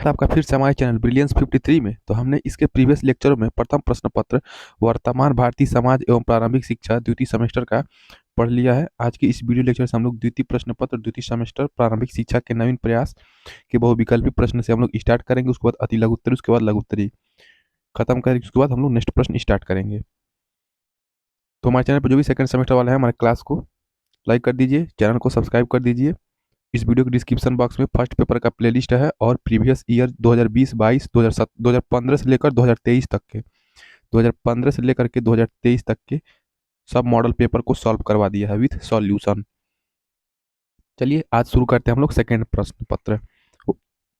आपका फिर से हमारे चैनल ब्रिलियंस 53 में। तो हमने इसके प्रीवियस लेक्चरों में प्रथम प्रश्न पत्र वर्तमान भारतीय समाज एवं प्रारंभिक शिक्षा द्वितीय सेमेस्टर का पढ़ लिया है। आज की इस वीडियो लेक्चर से हम लोग द्वितीय प्रश्न पत्र द्वितीय सेमेस्टर प्रारंभिक शिक्षा के नवीन प्रयास के बहुविकल्पी प्रश्न से हम लोग स्टार्ट करेंगे। उसके बाद अति लघु उत्तरी, उसके बाद लघु उत्तरी खत्म करेंगे। उसके बाद हम लोग नेक्स्ट प्रश्न स्टार्ट करेंगे। तो हमारे चैनल पर जो भी सेकंड सेमेस्टर वाला है हमारे क्लास को लाइक कर दीजिए, चैनल को सब्सक्राइब कर दीजिए। इस वीडियो के डिस्क्रिप्शन बॉक्स में फर्स्ट पेपर का प्लेलिस्ट है और प्रीवियस ईयर 2020, 22, 2015 से लेकर 2023 तक के 2015 से लेकर के 2023 तक के सब मॉडल पेपर को सॉल्व करवा दिया है विथ सॉल्यूशन। चलिए आज शुरू करते हैं हम लोग सेकेंड प्रश्न पत्र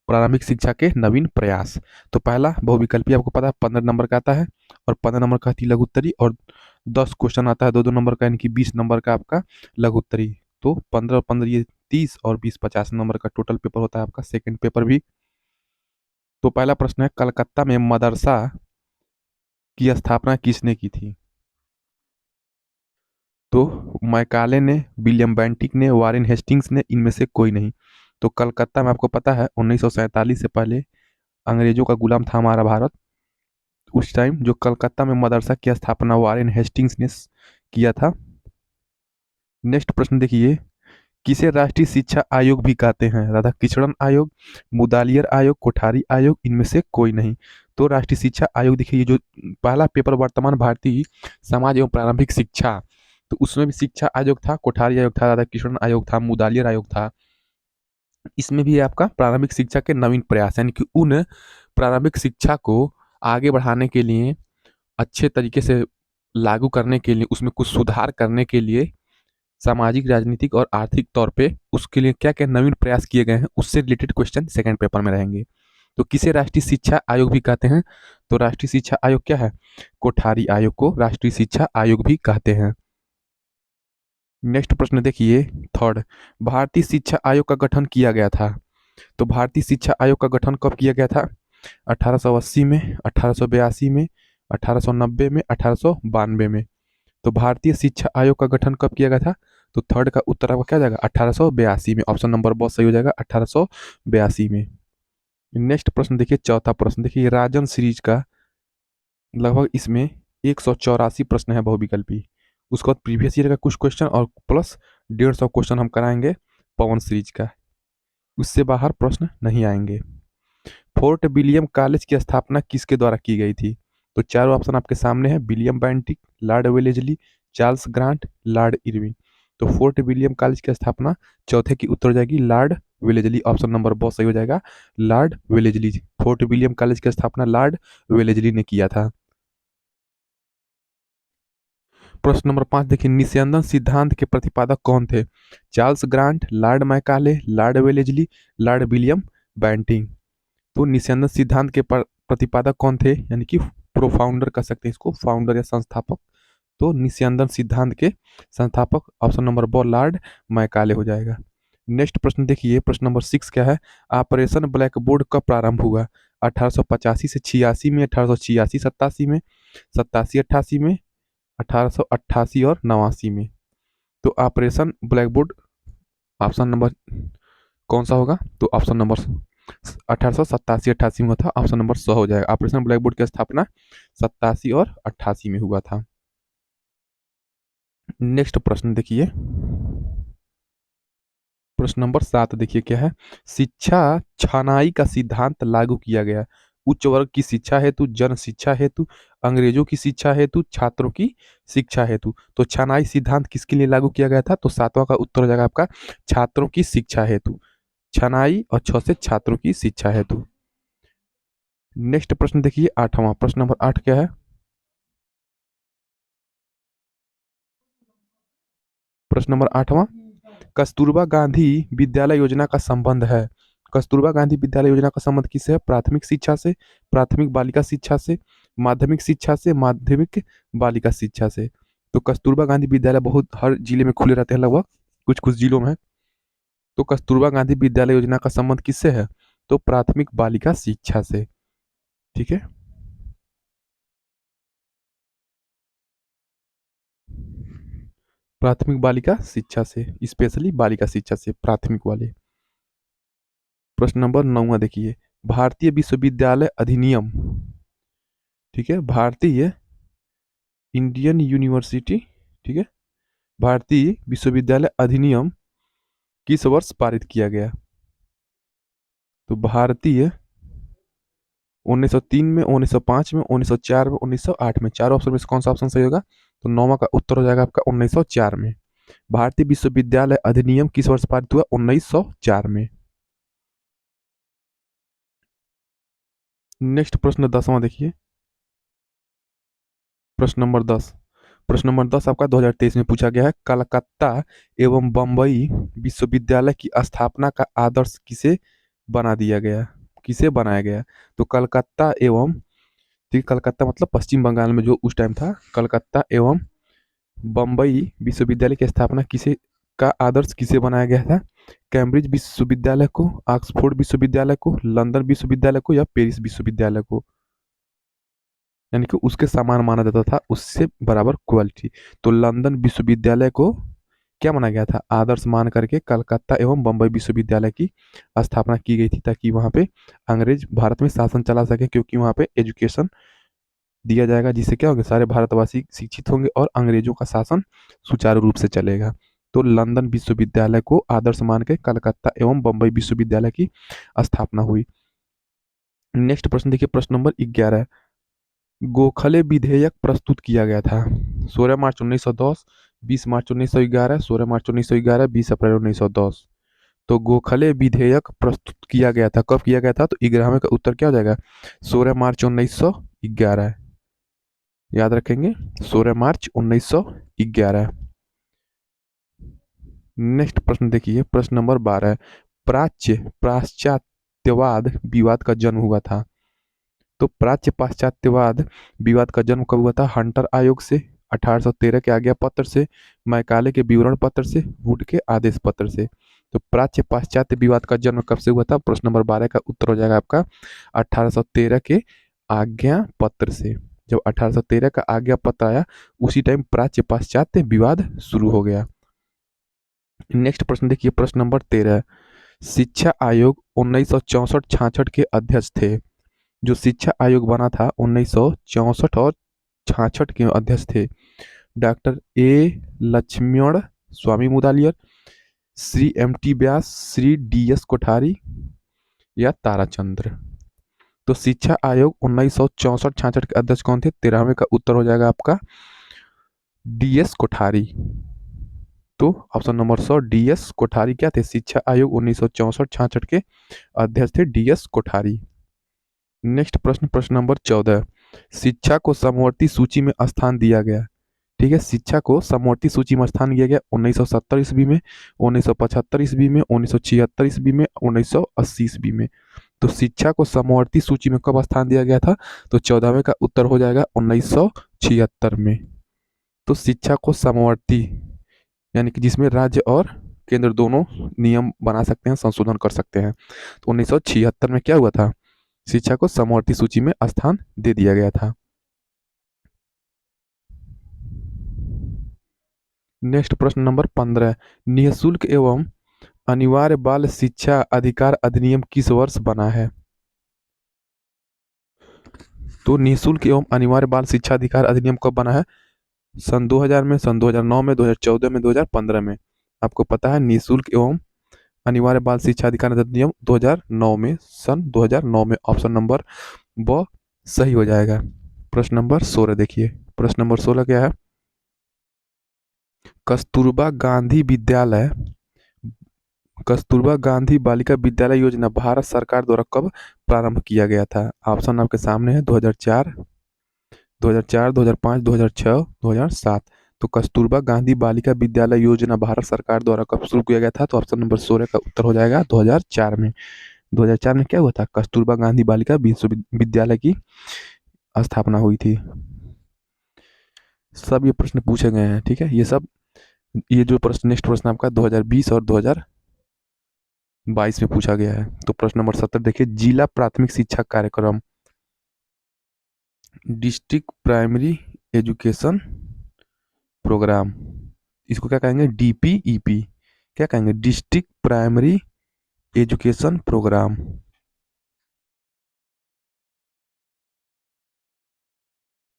प्रारंभिक शिक्षा के नवीन प्रयास। तो पहला बहुविकल्पी आपको पता है 15 नंबर का आता है और 15 नंबर का आती लघु उत्तरी और 10 क्वेश्चन आता है 2-2 नंबर का, यानी कि 20 नंबर का आपका लघु उत्तरी। तो 15 15 ये 30 और 20 50 नंबर का टोटल पेपर होता है आपका सेकंड पेपर भी। तो पहला प्रश्न है, कलकत्ता में मदरसा की स्थापना किसने की थी? तो मैकाले ने, विलियम बेंटिक ने, वारेन हेस्टिंग्स ने, इनमें से कोई नहीं। तो कलकत्ता में आपको पता है 1947 से पहले अंग्रेजों का गुलाम था हमारा भारत। उस टाइम जो कलकत्ता में मदरसा की स्थापना वारेन हेस्टिंग्स ने किया था। नेक्स्ट प्रश्न देखिए, किसे राष्ट्रीय शिक्षा आयोग भी कहते हैं? राधा कृष्णन आयोग, मुदालियर आयोग, कोठारी आयोग, इनमें से कोई नहीं। तो राष्ट्रीय शिक्षा आयोग देखिए, ये जो पहला पेपर वर्तमान भारतीय समाज एवं प्रारंभिक शिक्षा, तो उसमें भी शिक्षा आयोग था, कोठारी आयोग था, राधा कृष्णन आयोग था, मुदालियर आयोग था। इसमें भी आपका प्रारंभिक शिक्षा के नवीन प्रयास, यानी कि उन प्रारंभिक शिक्षा को आगे बढ़ाने के लिए, अच्छे तरीके से लागू करने के लिए, उसमें कुछ सुधार करने के लिए सामाजिक, राजनीतिक और आर्थिक तौर पे उसके लिए क्या क्या नवीन प्रयास किए गए हैं, उससे रिलेटेड क्वेश्चन सेकंड पेपर में रहेंगे। तो किसे राष्ट्रीय शिक्षा आयोग भी कहते हैं? तो राष्ट्रीय शिक्षा आयोग क्या है? कोठारी आयोग को राष्ट्रीय शिक्षा आयोग भी कहते हैं। नेक्स्ट प्रश्न देखिए, थर्ड, भारतीय शिक्षा आयोग का गठन किया गया था। तो भारतीय शिक्षा आयोग का गठन कब किया गया था? 1880 में, 1882 में, 1890 में, 1892 में। तो भारतीय शिक्षा आयोग का गठन कब किया गया था? तो थर्ड का उत्तर आपका क्या जाएगा? 1882 में। ऑप्शन नंबर बहुत सही हो जाएगा, 1882 में। नेक्स्ट प्रश्न देखिए, चौथा प्रश्न देखिए, राजन सीरीज का लगभग इसमें 184 प्रश्न है बहुविकल्पी। उसके बाद प्रीवियस ईयर का कुछ क्वेश्चन और प्लस 150 क्वेश्चन हम कराएंगे पवन सीरीज का, उससे बाहर प्रश्न नहीं आएंगे। फोर्ट विलियम कॉलेज की स्थापना किसके द्वारा की गई थी? तो चारों ऑप्शन आपके सामने है, William Bentinck, Lord Wellesley, Charles grant, Lord Irwin. तो फोर्ट विलियम कॉलेज की स्थापना चौथे की उत्तर हो जाएगी लॉर्ड वेलेजली। ऑप्शन नंबर बहुत सही हो जाएगा, Lord Wellesley. Fort William college की स्थापना लॉर्ड वेलेजली ने किया था। प्रश्न नंबर 5 देखिए, निस्यंदन सिद्धांत के प्रतिपादक कौन थे? Charles grant, Lord Macaulay, Lord Wellesley, Lord William Bentinck. तो निस्यंदन सिद्धांत के प्रतिपादक कौन थे, यानी कि प्रोफाउंडर कह सकते हैं इसको, फाउंडर या संस्थापक। तो निस्यंदन सिद्धांत के संस्थापक ऑप्शन नंबर ब लॉर्ड मैकाले हो जाएगा। नेक्स्ट प्रश्न देखिए, प्रश्न नंबर 6 क्या है, ऑपरेशन ब्लैक बोर्ड कब प्रारंभ हुआ? 1885 से 86 में, 1886 87 में, 87 88 में, 1888 और 89 में। तो operation black board option number कौन सा होगा? तो ऑप्शन नंबर 1887-88 में हुआ था, ऑप्शन नंबर 100 हो जाएगा। ऑपरेशन ब्लैक बोर्ड की स्थापना 87 और 88 में हुआ था। नेक्स्ट प्रश्न देखिए, प्रश्न नंबर 7 देखिए क्या है, शिक्षा छनाई का सिद्धांत लागू किया गया उच्च वर्ग की शिक्षा हेतु, जन शिक्षा हेतु, अंग्रेजों की शिक्षा हेतु, छात्रों की शिक्षा हेतु। तो छनाई सिद्धांत किसके लिए लागू किया गया था? तो सातवां का उत्तर हो जाएगा आपका छात्रों की शिक्षा हेतु। छनाई और छ से छात्रों की शिक्षा हेतु। नेक्स्ट प्रश्न देखिए, आठवां प्रश्न नंबर 8 क्या है, प्रश्न नंबर 8वां, कस्तूरबा गांधी विद्यालय योजना का संबंध है। कस्तूरबा गांधी विद्यालय योजना का संबंध किससे है? प्राथमिक शिक्षा से, प्राथमिक बालिका शिक्षा से, माध्यमिक शिक्षा से, माध्यमिक बालिका शिक्षा से। तो कस्तूरबा गांधी विद्यालय बहुत हर जिले में खुले रहते हैं, लगभग कुछ कुछ जिलों में। तो कस्तूरबा गांधी विद्यालय योजना का संबंध किससे है? तो प्राथमिक बालिका शिक्षा से। ठीक है, प्राथमिक बालिका शिक्षा से, स्पेशली बालिका शिक्षा से, प्राथमिक वाले। प्रश्न नंबर 9 देखिए, भारतीय विश्वविद्यालय अधिनियम, ठीक है, भारतीय इंडियन यूनिवर्सिटी, ठीक है, भारतीय विश्वविद्यालय अधिनियम किस वर्ष पारित किया गया? तो भारतीय 1903 में, 1905 में, 1904 में, 1908 में, चार ऑप्शन में से कौन सा ऑप्शन सही होगा? तो नौवा का उत्तर हो जाएगा आपका 1904 में। भारतीय विश्वविद्यालय अधिनियम किस वर्ष पारित हुआ? 1904 में। नेक्स्ट प्रश्न 10वां देखिए, प्रश्न नंबर 10। प्रश्न नंबर 10 आपका 2023 में पूछा गया है, कलकत्ता एवं बम्बई विश्वविद्यालय की स्थापना का आदर्श किसे बना दिया गया, किसे बनाया गया? तो कलकत्ता एवं, ठीक, कलकत्ता मतलब पश्चिम बंगाल में जो उस टाइम था, कलकत्ता एवं बम्बई विश्वविद्यालय की स्थापना किसे, का आदर्श किसे बनाया गया था? कैम्ब्रिज विश्वविद्यालय को, ऑक्सफोर्ड विश्वविद्यालय को, लंदन विश्वविद्यालय को, या पेरिस विश्वविद्यालय को? यानी कि उसके समान माना जाता था, उससे बराबर क्वालिटी। तो लंदन विश्वविद्यालय को क्या माना गया था? आदर्श मान करके कलकत्ता एवं बम्बई विश्वविद्यालय की स्थापना की गई थी, ताकि वहाँ पे अंग्रेज भारत में शासन चला सके, क्योंकि वहाँ पे एजुकेशन दिया जाएगा, जिससे क्या होगा, सारे भारतवासी शिक्षित होंगे और अंग्रेजों का शासन सुचारू रूप से चलेगा। तो लंदन विश्वविद्यालय को आदर्श मान के कलकत्ता एवं बम्बई विश्वविद्यालय की स्थापना हुई। नेक्स्ट प्रश्न देखिए, प्रश्न नंबर 11। गोखले विधेयक प्रस्तुत किया गया था 16 मार्च 1910, 20 मार्च 1911, 16 मार्च 1911, 20 अप्रैल 1910। तो गोखले विधेयक प्रस्तुत किया गया था, कब किया गया था? तो 11वें का उत्तर क्या हो जाएगा? 16 मार्च 1911, याद रखेंगे, 16 मार्च 1911। नेक्स्ट प्रश्न देखिए, प्रश्न नंबर 12। पाश्चात्यवाद विवाद का जन्म हुआ था। तो प्राच्य पाश्चात्यवाद विवाद का जन्म कब हुआ था? हंटर आयोग से, 1813 के आज्ञा पत्र से, मैकाले के विवरण पत्र से, वुड के आदेश पत्र से। तो प्राच्य पाश्चात्य विवाद का जन्म कब से हुआ था? प्रश्न नंबर 12 का उत्तर हो जाएगा आपका 1813 के आज्ञा पत्र से। जब 1813 का आज्ञा पत्र आया, उसी टाइम प्राच्य पाश्चात्य विवाद शुरू हो गया। नेक्स्ट प्रश्न देखिए, प्रश्न नंबर 13। शिक्षा आयोग 1964-66 के अध्यक्ष थे। जो शिक्षा आयोग बना था 1964 और 66 के अध्यक्ष थे doctor A Lakshmanaswami Mudaliar, Shri M T Vyas, Shri D S Kothari, या ताराचंद्र। तो शिक्षा आयोग 1964-66 के अध्यक्ष कौन थे? 13वें का उत्तर हो जाएगा आपका डी एस कोठारी। तो option number 100 D S Kothari क्या थे? शिक्षा आयोग 1964-66 के अध्यक्ष थे डी एस कोठारी। नेक्स्ट प्रश्न, प्रश्न नंबर 14। शिक्षा को समवर्ती सूची में स्थान दिया गया, ठीक है, शिक्षा को समवर्ती सूची में स्थान दिया गया 1970 ईस्वी में, 1975 ईस्वी में, 1976 ईस्वी में, 1980 ईस्वी में। तो शिक्षा को समवर्ती सूची में कब स्थान दिया गया था? तो 14वें का उत्तर हो जाएगा 1976 में। तो शिक्षा को समवर्ती यानी कि जिसमें राज्य और केंद्र दोनों नियम बना सकते हैं, संशोधन कर सकते हैं। तो 1976 में क्या हुआ था? शिक्षा को समवर्ती सूची में स्थान दे दिया गया था। नेक्स्ट प्रश्न नंबर 15। निःशुल्क एवं अनिवार्य बाल शिक्षा अधिकार अधिनियम किस वर्ष बना है? तो निःशुल्क एवं अनिवार्य बाल शिक्षा अधिकार अधिनियम कब बना है? सन 2000 में, सन 2009 में, 2014 में, 2015 में। आपको पता है निःशुल्क एवं अनिवार्य बाल शिक्षा अधिकार अधिनियम 2009 में, सन 2009 में। ऑप्शन नंबर ब सही हो जाएगा। प्रश्न नंबर 16 देखिए, प्रश्न नंबर 16 क्या है? कस्तूरबा गांधी विद्यालय, कस्तूरबा गांधी बालिका विद्यालय योजना भारत सरकार द्वारा कब प्रारंभ किया गया था? ऑप्शन आपके सामने है 2004, 2004, 2005, 2006, 2007। तो कस्तूरबा गांधी बालिका विद्यालय योजना भारत सरकार द्वारा कब शुरू किया गया था? तो ऑप्शन नंबर 16 का उत्तर हो जाएगा 2004 में। 2004 में क्या हुआ था? कस्तूरबा गांधी बालिका विश्वविद्यालय की स्थापना हुई थी। सब ये प्रश्न पूछे गए हैं, ठीक है, ये सब, ये जो प्रश्न, नेक्स्ट प्रश्न आपका 2020 और 2022 में पूछा गया है। तो प्रश्न नंबर 17 देखिए, जिला प्राथमिक शिक्षा कार्यक्रम, डिस्ट्रिक्ट प्राइमरी एजुकेशन प्रोग्राम, इसको क्या कहेंगे? डीपीईपी। क्या कहेंगे? District primary education programme.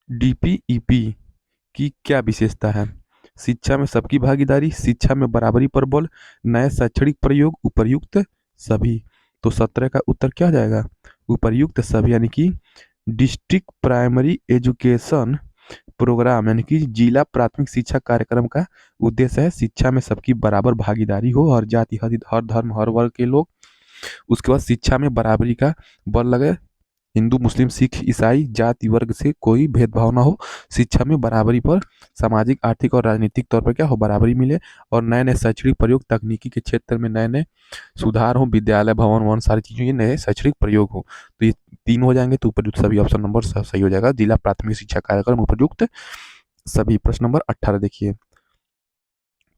DPEP की क्या विशेषता है? शिक्षा में सबकी भागीदारी, शिक्षा में बराबरी पर बल, नए शैक्षणिक प्रयोग, उपर्युक्त सभी। तो 17 का उत्तर क्या हो जाएगा? उपर्युक्त सभी, यानी कि डिस्ट्रिक्ट प्राइमरी एजुकेशन प्रोग्राम, यानी कि जिला प्राथमिक शिक्षा कार्यक्रम का उद्देश्य है शिक्षा में सबकी बराबर भागीदारी हो, हर जाति, हर धर्म, हर वर्ग के लोग। उसके बाद शिक्षा में बराबरी का बल लगे, हिंदू, मुस्लिम, सिख, ईसाई, जाति वर्ग से कोई भेदभाव ना हो, शिक्षा में बराबरी पर सामाजिक, आर्थिक और राजनीतिक तौर पर क्या हो, बराबरी मिले, और नए नए शैक्षणिक प्रयोग, तकनीकी के क्षेत्र में नए नए सुधार हो, विद्यालय, भवन वन सारी चीज़ों, ये नए शैक्षणिक प्रयोग हो। तो ये तीन हो जाएंगे, तो उपयुक्त सभी ऑप्शन नंबर सही हो जाएगा, जिला प्राथमिक शिक्षा कार्यक्रम उपयुक्त सभी। प्रश्न नंबर 18 देखिए।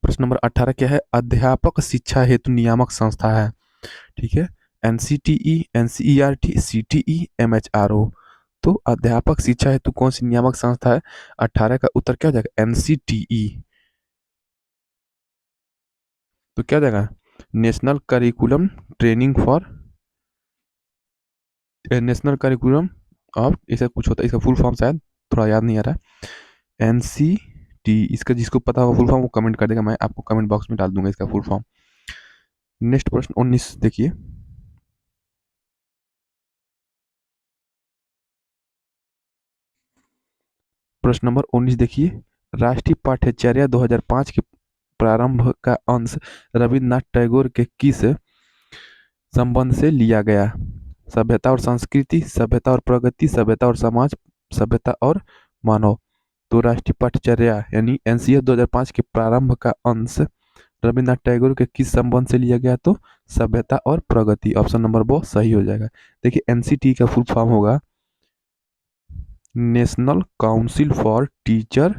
प्रश्न नंबर 18 क्या है? अध्यापक शिक्षा हेतु नियामक संस्था है, ठीक है। NCTE, NCERT, CTE, MHRO. तो अध्यापक शिक्षा हेतु कौन सी नियामक संस्था है? 18 का उत्तर क्या हो जाएगा? एनसीटीई। तो क्या हो जाएगा? National curriculum training for, national curriculum of, ऐसा कुछ होता है, इसका फुल फॉर्म शायद थोड़ा याद नहीं आ रहा। एनसीटी, इसका जिसको पता होगा फुल फॉर्म वो कमेंट कर देगा, मैं आपको कमेंट बॉक्स में डाल दूंगा इसका फुल फॉर्म। नेक्स्ट प्रश्न 19 देखिए। प्रश्न नंबर 19 देखिए। राष्ट्रीय पाठ्यचर्या 2005 के प्रारंभ का अंश रविन्द्रनाथ टैगोर के किस संबंध से लिया गया? सभ्यता और संस्कृति, सभ्यता और प्रगति, सभ्यता और समाज, सभ्यता और मानव। तो राष्ट्रीय पाठ्यचर्या यानी एनसीएफ 2005 के प्रारंभ का अंश रविन्द्रनाथ टैगोर के किस संबंध से लिया गया? तो सभ्यता और प्रगति, ऑप्शन नंबर वो सही हो जाएगा। देखिए एनसीटी का फुल फॉर्म होगा national council for teacher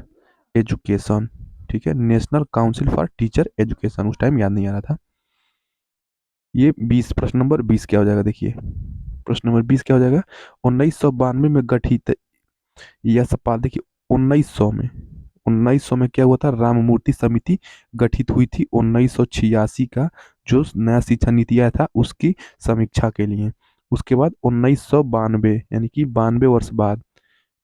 education, ठीक है, national council for teacher education, उस टाइम याद नहीं आ रहा था। ये 20, प्रश्न नंबर 20 क्या हो जाएगा? देखिए प्रश्न नंबर 20 क्या हो जाएगा? 1992 में गठित यह सपा, देखिए 1900 में, 1900 में क्या हुआ था? राममूर्ति समिति गठित हुई थी 1986 का, जो नया शिक्षा नीति आया था उसकी समीक्षा के लिए। उसके बाद 1992 यानी कि 92 वर्ष बाद,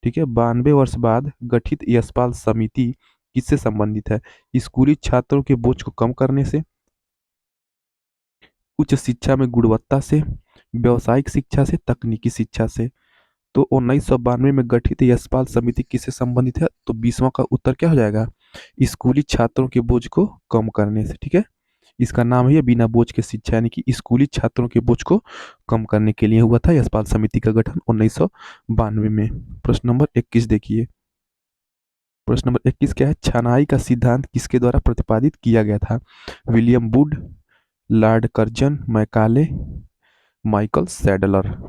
ठीक है, 92 वर्ष बाद गठित यशपाल समिति किससे संबंधित है? स्कूली छात्रों के बोझ को कम करने से, उच्च शिक्षा में गुणवत्ता से, व्यावसायिक शिक्षा से, तकनीकी शिक्षा से। तो 1992 में गठित यशपाल समिति किससे संबंधित है? तो 20वां का उत्तर क्या हो जाएगा? स्कूली छात्रों के बोझ को कम करने से, ठीक है। इसका नाम है बिना बोझ के शिक्षा, यानी कि स्कूली छात्रों के बोझ को कम करने के लिए हुआ था यशपाल समिति का गठन 1992 में। प्रश्न नंबर 21 देखिए। प्रश्न नंबर 21 क्या है? छनाई का सिद्धांत किसके द्वारा प्रतिपादित किया गया था? William would, Lord Curzon, Macaulay, Michael Sadler.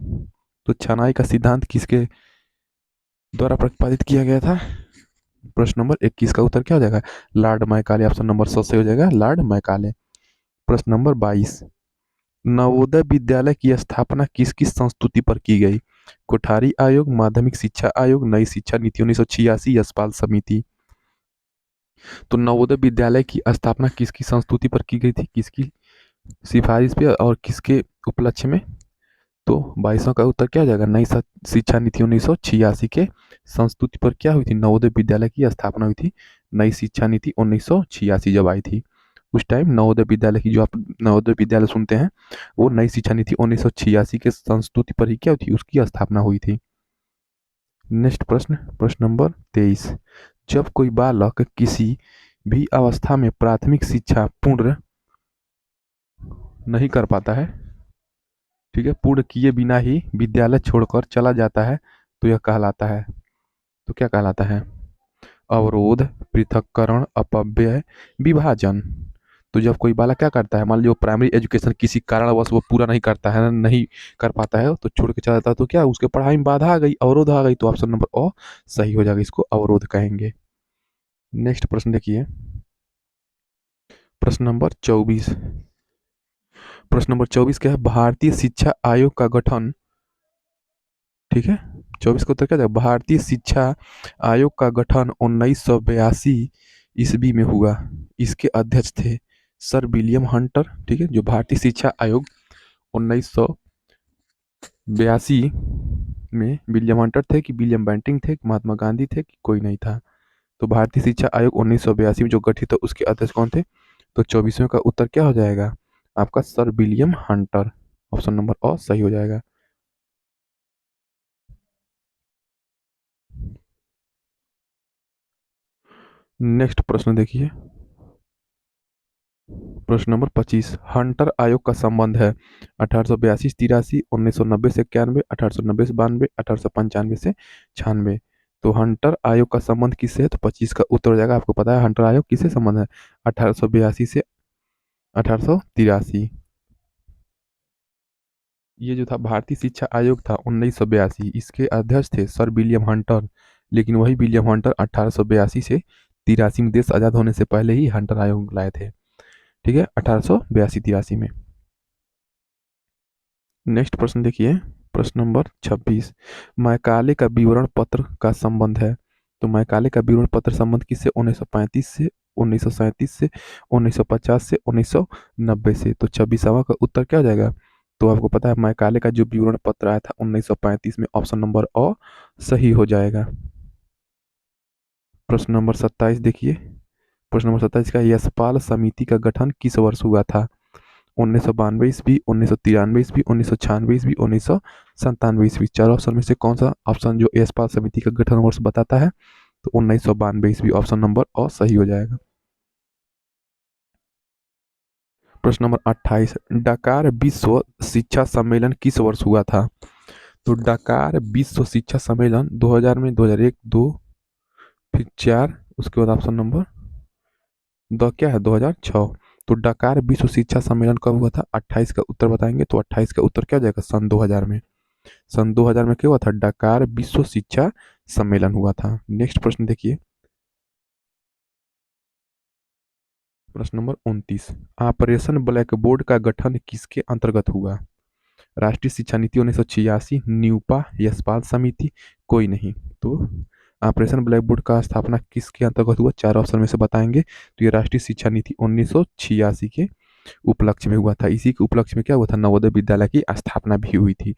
तो छनाई का सिद्धांत किसके द्वारा प्रतिपादित किया गया था? प्रश्न नंबर 21 का उत्तर क्या हो जाएगा? लॉर्ड मैकाले, ऑप्शन नंबर 100 से हो जाएगा लॉर्ड मैकाले। प्रश्न नंबर 22। नवोदय विद्यालय की स्थापना किस किस संस्तुति पर की गई? कोठारी आयोग, माध्यमिक शिक्षा आयोग, नई शिक्षा नीति 1986, यशपाल समिति। तो नवोदय विद्यालय की स्थापना किसकी संस्तुति पर की गई थी, किसकी सिफारिश पे और किसके उपलक्ष्य में? तो 22वां का उत्तर क्या हो जाएगा? नई शिक्षा नीति 1986 के संस्तुति पर क्या हुई थी? नवोदय विद्यालय की स्थापना हुई थी। नई शिक्षा नीति 1986 जब आई थी, उस टाइम नवोदय विद्यालय की, जो आप नवोदय विद्यालय सुनते हैं, वो नई शिक्षा नीति 1986 के संस्तुति पर ही क्या हुई थी? उसकी स्थापना हुई थी। नेक्स्ट प्रश्न, प्रश्न नंबर 23। जब कोई बालक किसी भी अवस्था में प्राथमिक शिक्षा पूर्ण नहीं कर पाता है, ठीक है, पूर्ण किए बिना ही विद्यालय छोड़कर चला जाता है, तो यह कहलाता है, तो क्या कहलाता है? अवरोध, पृथक्करण, अपव्यय, विभाजन। तो जब कोई बालक क्या करता है, मान लीजिए वो प्राइमरी एजुकेशन किसी कारणवश वो पूरा नहीं करता है, नहीं कर पाता है, तो छोड़ के चला जाता है, तो क्या उसके पढ़ाई में बाधा आ गई, अवरोध आ गई, तो ऑप्शन नंबर ओ सही हो जाएगा, इसको अवरोध कहेंगे। नेक्स्ट प्रश्न देखिए। प्रश्न नंबर 24। प्रश्न नंबर 24 क्या है? भारतीय शिक्षा आयोग का गठन, ठीक है, 24 का उत्तर क्या है? भारतीय शिक्षा आयोग का गठन 1982 ईस्वी में हुआ। इसके अध्यक्ष थे सर विलियम हंटर, ठीक है, जो भारतीय शिक्षा आयोग 1982 में विलियम हंटर थे कि विलियम बेंटिंक थे कि महात्मा गांधी थे कि कोई नहीं था? तो भारतीय शिक्षा आयोग 1982 में जो गठित है उसके अध्यक्ष कौन थे? तो 24वें का उत्तर क्या हो जाएगा आपका? Sir William Hunter. Option number अ सही हो जाएगा। नेक्स्ट प्रश्न देखिए, प्रश्न नंबर 25। हंटर आयोग का संबंध है 1882 से 83, 1990 से 91, 1890 से 92, 1895 से 96। तो हंटर आयोग का संबंध किससे है? तो 25 का उत्तर हो जाएगा। आपको पता है हंटर आयोग किससे संबंध है? 1882 से 1883। ये जो था भारतीय शिक्षा आयोग था 1982, इसके अध्यक्ष थे सर विलियम हंटर। लेकिन वही विलियम हंटर 1882 से 83 में देश आज़ाद होने से पहले ही हंटर आयोग लाए थे। ठीक है, 1882-83 में। नेक्स्ट प्रश्न देखिए, प्रश्न नंबर 26। मैकाले का विवरण पत्र का संबंध है। तो मैकाले का विवरण पत्र संबंध किससे? 1935 से, 1937 से, 1950 से, 1990 से। तो 26वां का उत्तर क्या हो जाएगा? तो आपको पता है मैकाले का जो विवरण पत्र आया था 1935 में, ऑप्शन नंबर अ सही हो जाएगा। प्रश्न नंबर 27 देखिए, प्रश्न नंबर 27 का यशपाल समिति का गठन किस वर्ष हुआ था? 1992 ईस्वी, 1993 ईस्वी, 1996 ईस्वी, 1997 ईस्वी। चार ऑप्शन में से कौन सा ऑप्शन जो यशपाल समिति का गठन वर्ष बताता है? तो 1992 ईस्वी, ऑप्शन नंबर अ सही हो जाएगा। प्रश्न नंबर 28। डकार विश्व शिक्षा सम्मेलन किस वर्ष हुआ था? तो डकार विश्व शिक्षा सम्मेलन 2000 में, 2001, 2, फिर 4, उसके बाद ऑप्शन नंबर द क्या है 2006। तो डकार विश्व शिक्षा सम्मेलन कब हुआ था? 28 का उत्तर बताएंगे तो 28 का उत्तर क्या हो जाएगा? सन 2000 में। सन 2000 में क्या हुआ था? डकार विश्व शिक्षा सम्मेलन हुआ था। नेक्स्ट प्रश्न देखिए, प्रश्न नंबर 29। ऑपरेशन ब्लैक बोर्ड का गठन किसके अंतर्गत हुआ? राष्ट्रीय शिक्षा नीति 1986, न्यूपा, यशपाल समिति, कोई नहीं। तो ऑपरेशन ब्लैक बोर्ड का स्थापना किसके अंतर्गत हुआ? चार ऑप्शन में से बताएंगे तो ये राष्ट्रीय शिक्षा नीति 1986 के उपलक्ष्य में हुआ था। इसी के उपलक्ष्य में क्या हुआ था? नवोदय विद्यालय की स्थापना भी हुई थी।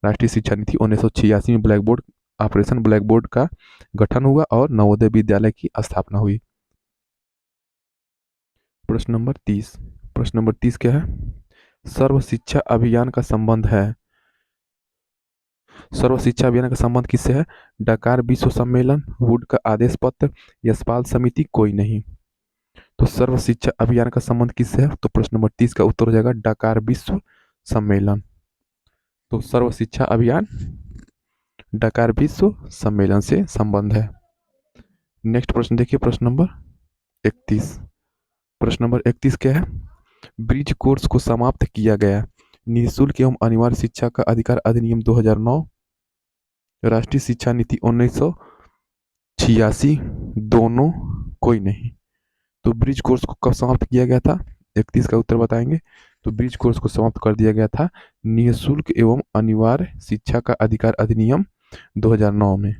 राष्ट्रीय शिक्षा नीति 1986 में black board, operation black board का गठन हुआ और नवोदय विद्यालय की स्थापना हुई। प्रश्न नंबर 30। प्रश्न नंबर 30 क्या है? सर्व शिक्षा अभियान का संबंध है, सर्व शिक्षा अभियान का संबंध किससे है? डकार विश्व सम्मेलन, वुड का आदेश पत्र, यशपाल समिति, कोई नहीं। तो सर्व शिक्षा अभियान का संबंध किससे है? तो प्रश्न नंबर 30 का उत्तर हो जाएगा डकार विश्व सम्मेलन। तो सर्व शिक्षा अभियान डकार विश्व सम्मेलन से संबंध है। नेक्स्ट प्रश्न देखिए, प्रश्न नंबर 31। प्रश्न नंबर 31 क्या है? ब्रिज कोर्स को समाप्त किया गया। निःशुल्क एवं अनिवार्य शिक्षा का अधिकार अधिनियम 2009, राष्ट्रीय शिक्षा नीति 1986, दोनों, कोई नहीं। तो ब्रिज कोर्स को कब समाप्त किया गया था? 31 का उत्तर बताएंगे तो ब्रिज कोर्स को समाप्त कर दिया गया था निःशुल्क एवं अनिवार्य शिक्षा का अधिकार अधिनियम 2009 में।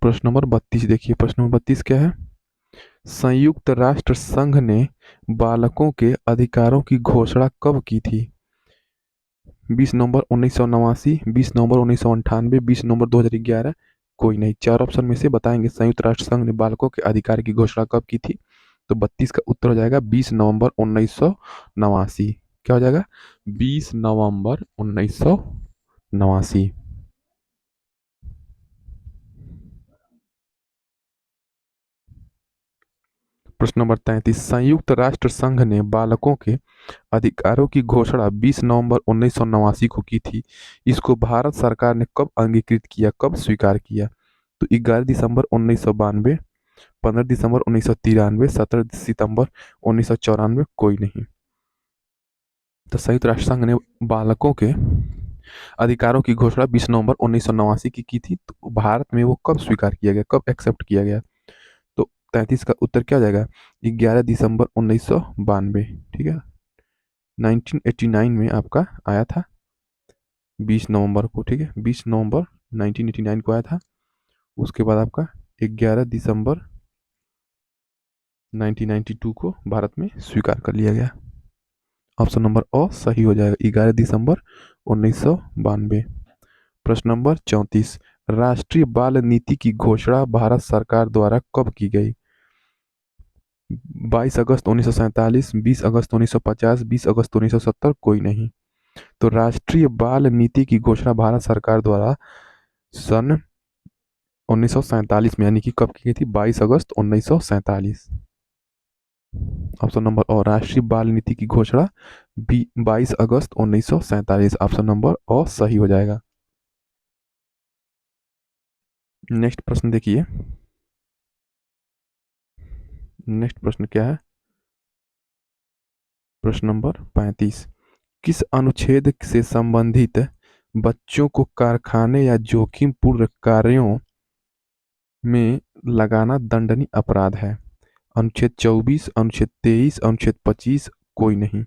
प्रश्न नंबर 32 देखिए, प्रश्न नंबर 32 क्या है? संयुक्त राष्ट्र संघ ने बालकों के अधिकारों की घोषणा कब की थी? 20 नवंबर 1989, 20 नवंबर 1998, 20 नवंबर 2011, कोई नहीं। चार ऑप्शन में से बताएंगे संयुक्त राष्ट्र संघ ने बालकों के अधिकार की घोषणा कब की थी? तो 32 का उत्तर हो जाएगा 20 नवंबर 1989। क्या हो जाएगा? 20 नवंबर 1989। प्रश्न नंबर 33। संयुक्त राष्ट्र संघ ने बालकों के अधिकारों की घोषणा 20 नवंबर 1989 को की थी। इसको भारत सरकार ने कब अंगीकृत किया, कब स्वीकार किया? तो 11 दिसंबर 1992, 15 दिसंबर 1993, 17 सितंबर 1994, कोई नहीं। तो संयुक्त राष्ट्र संघ ने बालकों के अधिकारों की घोषणा 20 नवंबर 1989 की थी। तो भारत में वो कब स्वीकार किया गया, कब एक्सेप्ट किया गया? तो 33 का उत्तर क्या हो जाएगा? 11 दिसंबर 1992। ठीक है, 1989 में आपका आया था 20 नवंबर को। ठीक है, 20 नवंबर 1989 को आया था। उसके बाद आपका 11 दिसंबर 1992 को भारत में स्वीकार कर लिया गया। ऑप्शन नंबर अ सही हो जाएगा, 11 दिसंबर 1992। प्रश्न नंबर 34, राष्ट्रीय बाल नीति की घोषणा भारत सरकार द्वारा कब की गई? 22 अगस्त 1947, 20 अगस्त 1950, 20 अगस्त 1970, कोई नहीं। तो राष्ट्रीय बाल नीति की घोषणा भारत सरकार द्वारा सन 1947 में, यानी कि कब की गई थी? 22 अगस्त 1947। ऑप्शन नंबर और राष्ट्रीय बाल नीति की घोषणा 22 अगस्त 1947, ऑप्शन नंबर और सही हो जाएगा। नेक्स्ट प्रश्न देखिए। नेक्स्ट प्रश्न क्या है? प्रश्न नंबर 35, किस अनुच्छेद से संबंधित बच्चों को कारखाने या जोखिमपूर्ण कार्यों में लगाना दंडनीय अपराध है? अनुच्छेद 24, अनुच्छेद 23, अनुच्छेद 25, कोई नहीं।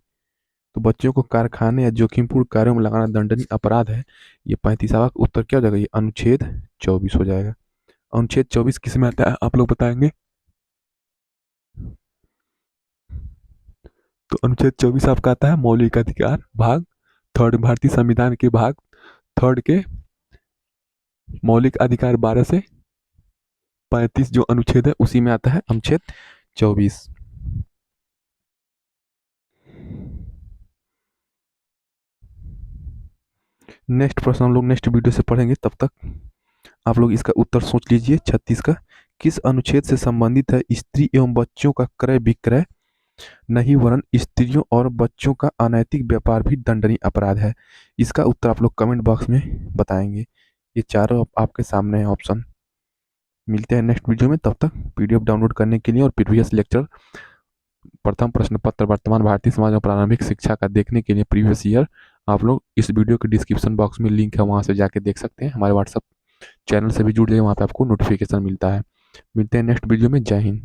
तो बच्चों को कारखाने या जोखिमपूर्ण कार्यों में लगाना दंडनीय अपराध है। ये 35वां उत्तर क्या हो जाएगा? ये अनुच्छेद 24 हो जाएगा। अनुच्छेद 24 किस में आता है, आप लोग बताएंगे? तो अनुच्छेद 24 आपका आता है मौलिक अधिकार भाग थर्ड, भारतीय संविधान के भाग थर्ड के मौलिक अधिकार 12 से 35 जो अनुच्छेद है उसी में आता है अनुच्छेद 24। नेक्स्ट प्रश्न हम लोग नेक्स्ट वीडियो से पढ़ेंगे, तब तक आप लोग इसका उत्तर सोच लीजिए। 36 का, किस अनुच्छेद से संबंधित है स्त्री एवं बच्चों का क्रय विक्रय नहीं वरन स्त्रियों और बच्चों का अनैतिक व्यापार भी दंडनीय अपराध है? इसका उत्तर आप लोग कमेंट बॉक्स में बताएंगे। ये चारों आपके सामने है ऑप्शन। मिलते हैं नेक्स्ट वीडियो में, तब तक पीडीएफ डाउनलोड करने के लिए और प्रीवियस लेक्चर प्रथम प्रश्न पत्र वर्तमान भारतीय समाज में प्रारंभिक शिक्षा का देखने के लिए प्रीवियस ईयर आप लोग इस वीडियो के डिस्क्रिप्शन बॉक्स में लिंक है, वहां से जाके देख सकते हैं। हमारे व्हाट्सअप चैनल से भी जुड़ जाइए, वहाँ पे आपको नोटिफिकेशन मिलता है। मिलते हैं नेक्स्ट वीडियो में। जय हिंद।